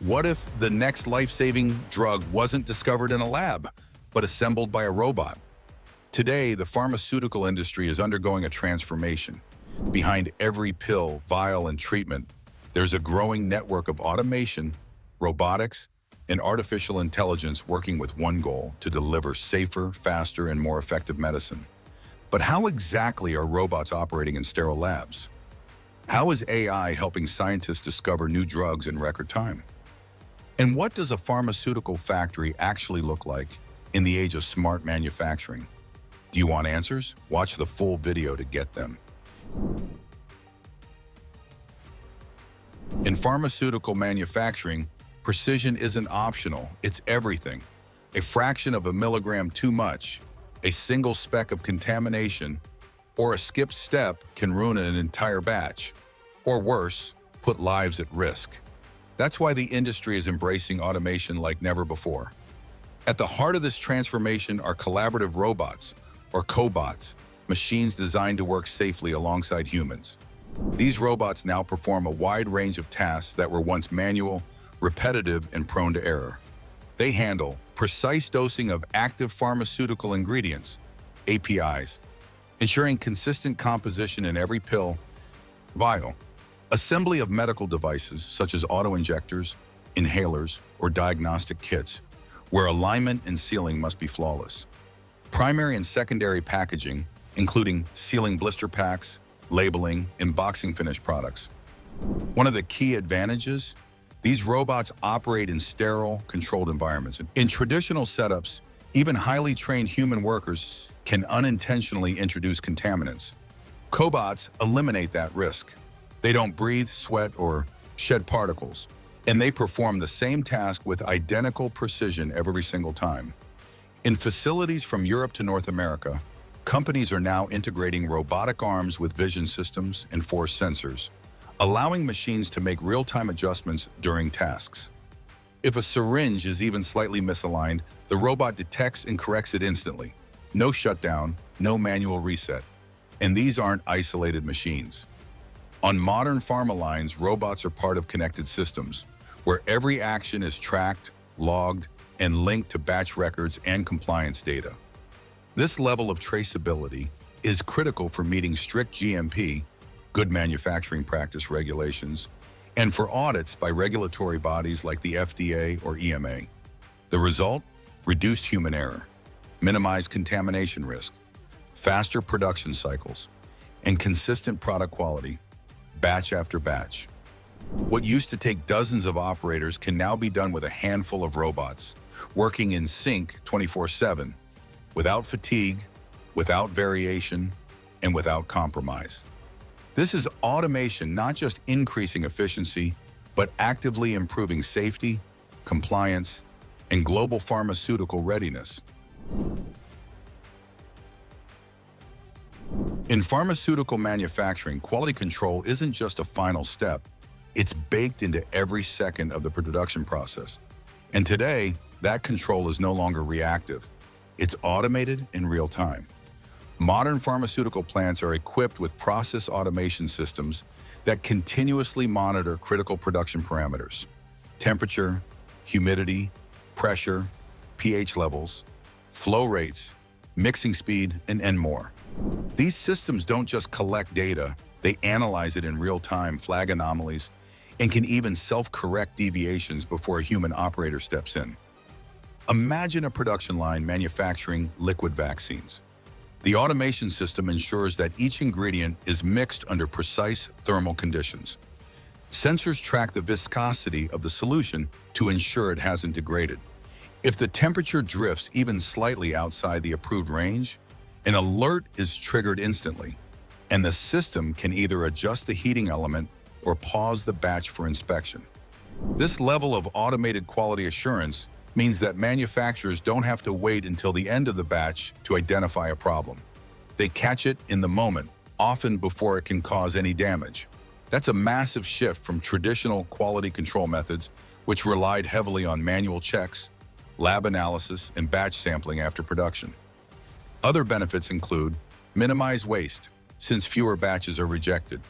What if the next life-saving drug wasn't discovered in a lab, but assembled by a robot? Today, the pharmaceutical industry is undergoing a transformation. Behind every pill, vial, and treatment, there's a growing network of automation, robotics, and artificial intelligence working with one goal: to deliver safer, faster, and more effective medicine. But how exactly are robots operating in sterile labs? How is AI helping scientists discover new drugs in record time? And what does a pharmaceutical factory actually look like in the age of smart manufacturing? Do you want answers? Watch the full video to get them. In pharmaceutical manufacturing, precision isn't optional, it's everything. A fraction of a milligram too much, a single speck of contamination, or a skipped step can ruin an entire batch. Or worse, put lives at risk. That's why the industry is embracing automation like never before. At the heart of this transformation are collaborative robots, or cobots, machines designed to work safely alongside humans. These robots now perform a wide range of tasks that were once manual, repetitive, and prone to error. They handle precise dosing of active pharmaceutical ingredients, APIs, ensuring consistent composition in every pill, vial, assembly of medical devices such as auto-injectors, inhalers, or diagnostic kits, where alignment and sealing must be flawless. Primary and secondary packaging, including sealing blister packs, labeling, and boxing finished products. One of the key advantages: these robots operate in sterile, controlled environments. In traditional setups, even highly trained human workers can unintentionally introduce contaminants. Cobots eliminate that risk. They don't breathe, sweat, or shed particles, and they perform the same task with identical precision every single time. In facilities from Europe to North America, companies are now integrating robotic arms with vision systems and force sensors, allowing machines to make real-time adjustments during tasks. If a syringe is even slightly misaligned, the robot detects and corrects it instantly. No shutdown, no manual reset. And these aren't isolated machines. On modern pharma lines, robots are part of connected systems, where every action is tracked, logged, and linked to batch records and compliance data. This level of traceability is critical for meeting strict GMP, good manufacturing practice regulations, and for audits by regulatory bodies like the FDA or EMA. The result? Reduced human error, minimized contamination risk, faster production cycles, and consistent product quality, batch after batch. What used to take dozens of operators can now be done with a handful of robots, working in sync 24/7, without fatigue, without variation, and without compromise. This is automation not just increasing efficiency, but actively improving safety, compliance, and global pharmaceutical readiness. In pharmaceutical manufacturing, quality control isn't just a final step, it's baked into every second of the production process. And today, that control is no longer reactive. It's automated in real time. Modern pharmaceutical plants are equipped with process automation systems that continuously monitor critical production parameters: temperature, humidity, pressure, pH levels, flow rates, mixing speed, and more. These systems don't just collect data, they analyze it in real time, flag anomalies, and can even self-correct deviations before a human operator steps in. Imagine a production line manufacturing liquid vaccines. The automation system ensures that each ingredient is mixed under precise thermal conditions. Sensors track the viscosity of the solution to ensure it hasn't degraded. If the temperature drifts even slightly outside the approved range, an alert is triggered instantly, and the system can either adjust the heating element or pause the batch for inspection. This level of automated quality assurance means that manufacturers don't have to wait until the end of the batch to identify a problem. They catch it in the moment, often before it can cause any damage. That's a massive shift from traditional quality control methods, which relied heavily on manual checks, lab analysis, and batch sampling after production. Other benefits include minimized waste, since fewer batches are rejected,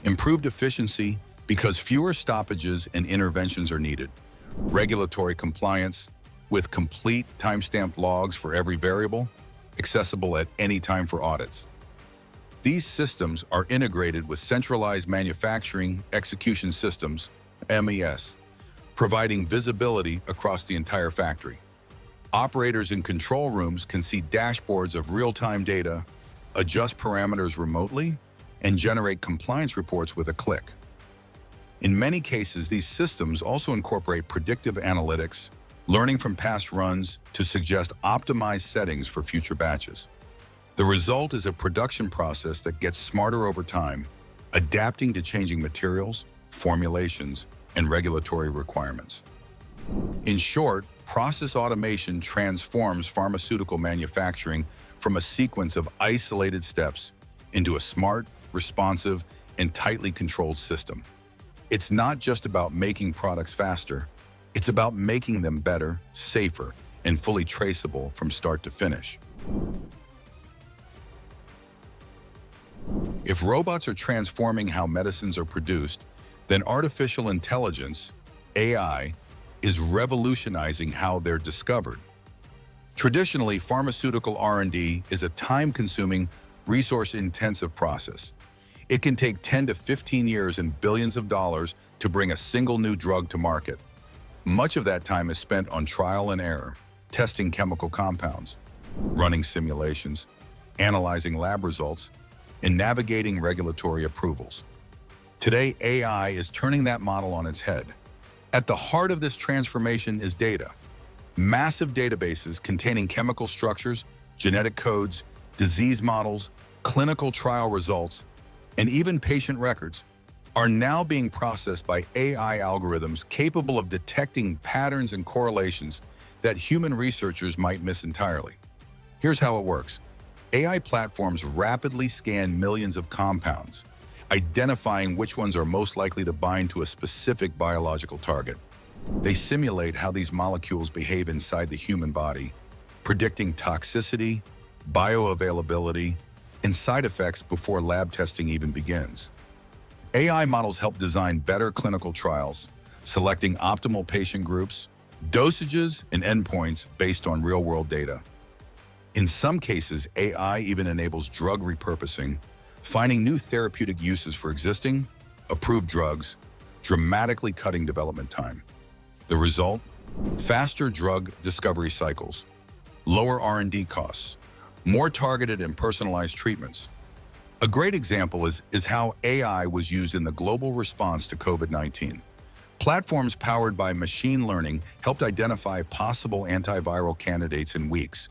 improved efficiency because fewer stoppages and interventions are needed, regulatory compliance with complete timestamped logs for every variable, accessible at any time for audits. These systems are integrated with centralized manufacturing execution systems, MES, providing visibility across the entire factory. Operators in control rooms can see dashboards of real-time data, adjust parameters remotely, and generate compliance reports with a click. In many cases, these systems also incorporate predictive analytics, learning from past runs to suggest optimized settings for future batches. The result is a production process that gets smarter over time, adapting to changing materials, formulations, and regulatory requirements. In short, process automation transforms pharmaceutical manufacturing from a sequence of isolated steps into a smart, responsive, and tightly controlled system. It's not just about making products faster, it's about making them better, safer, and fully traceable from start to finish. If robots are transforming how medicines are produced, then artificial intelligence, AI, is revolutionizing how they're discovered. Traditionally, pharmaceutical R&D is a time-consuming, resource-intensive process. It can take 10 to 15 years and billions of dollars to bring a single new drug to market. Much of that time is spent on trial and error, testing chemical compounds, running simulations, analyzing lab results, and navigating regulatory approvals. Today, AI is turning that model on its head. At the heart of this transformation is data. Massive databases containing chemical structures, genetic codes, disease models, clinical trial results, and even patient records are now being processed by AI algorithms capable of detecting patterns and correlations that human researchers might miss entirely. Here's how it works. AI platforms rapidly scan millions of compounds, identifying which ones are most likely to bind to a specific biological target. They simulate how these molecules behave inside the human body, predicting toxicity, bioavailability, and side effects before lab testing even begins. AI models help design better clinical trials, selecting optimal patient groups, dosages, and endpoints based on real-world data. In some cases, AI even enables drug repurposing, finding new therapeutic uses for existing, approved drugs, dramatically cutting development time. The result? Faster drug discovery cycles, lower R&D costs, more targeted and personalized treatments. A great example is how AI was used in the global response to COVID-19. Platforms powered by machine learning helped identify possible antiviral candidates in weeks,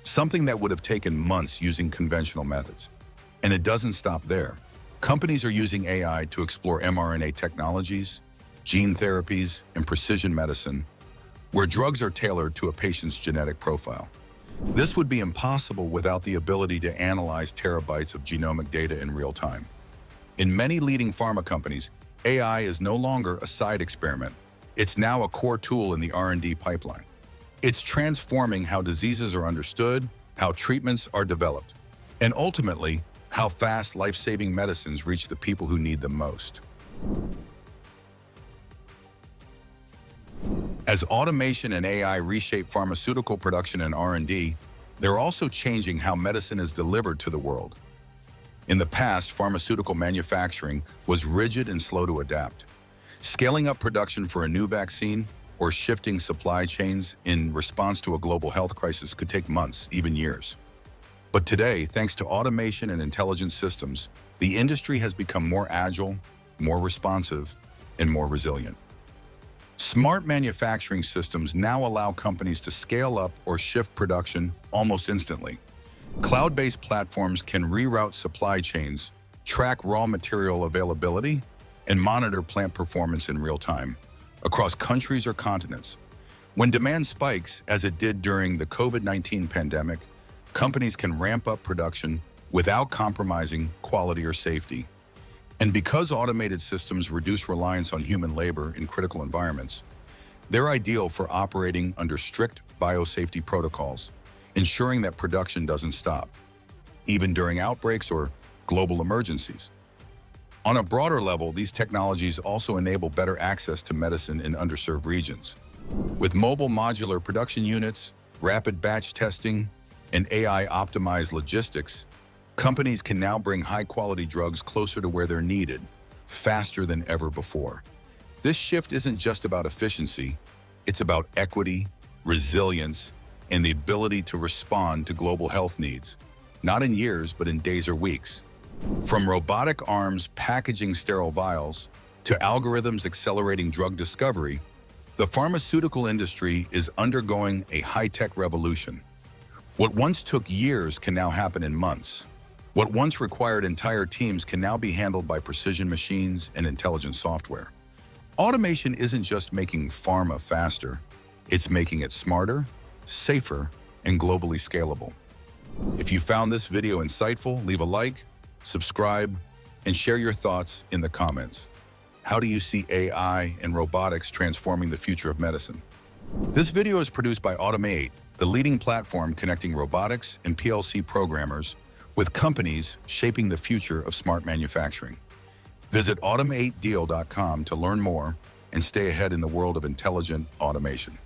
something that would have taken months using conventional methods. And it doesn't stop there. Companies are using AI to explore mRNA technologies, gene therapies, and precision medicine, where drugs are tailored to a patient's genetic profile. This would be impossible without the ability to analyze terabytes of genomic data in real time. In many leading pharma companies, AI is no longer a side experiment. It's now a core tool in the R&D pipeline. It's transforming how diseases are understood, how treatments are developed, and ultimately, how fast life-saving medicines reach the people who need them most. As automation and AI reshape pharmaceutical production and R&D, they're also changing how medicine is delivered to the world. In the past, pharmaceutical manufacturing was rigid and slow to adapt. Scaling up production for a new vaccine or shifting supply chains in response to a global health crisis could take months, even years. But today, thanks to automation and intelligent systems, the industry has become more agile, more responsive, and more resilient. Smart manufacturing systems now allow companies to scale up or shift production almost instantly. Cloud-based platforms can reroute supply chains, track raw material availability, and monitor plant performance in real time, across countries or continents. When demand spikes, as it did during the COVID-19 pandemic, companies can ramp up production without compromising quality or safety. And because automated systems reduce reliance on human labor in critical environments, they're ideal for operating under strict biosafety protocols, ensuring that production doesn't stop, even during outbreaks or global emergencies. On a broader level, these technologies also enable better access to medicine in underserved regions. With mobile modular production units, rapid batch testing, and AI-optimized logistics, companies can now bring high-quality drugs closer to where they're needed, faster than ever before. This shift isn't just about efficiency, it's about equity, resilience, and the ability to respond to global health needs, not in years, but in days or weeks. From robotic arms packaging sterile vials to algorithms accelerating drug discovery, the pharmaceutical industry is undergoing a high-tech revolution. What once took years can now happen in months. What once required entire teams can now be handled by precision machines and intelligent software. Automation isn't just making pharma faster, it's making it smarter, safer, and globally scalable. If you found this video insightful, leave a like, subscribe, and share your thoughts in the comments. How do you see AI and robotics transforming the future of medicine? This video is produced by Automate, the leading platform connecting robotics and PLC programmers with companies shaping the future of smart manufacturing. Visit automatedeal.com to learn more and stay ahead in the world of intelligent automation.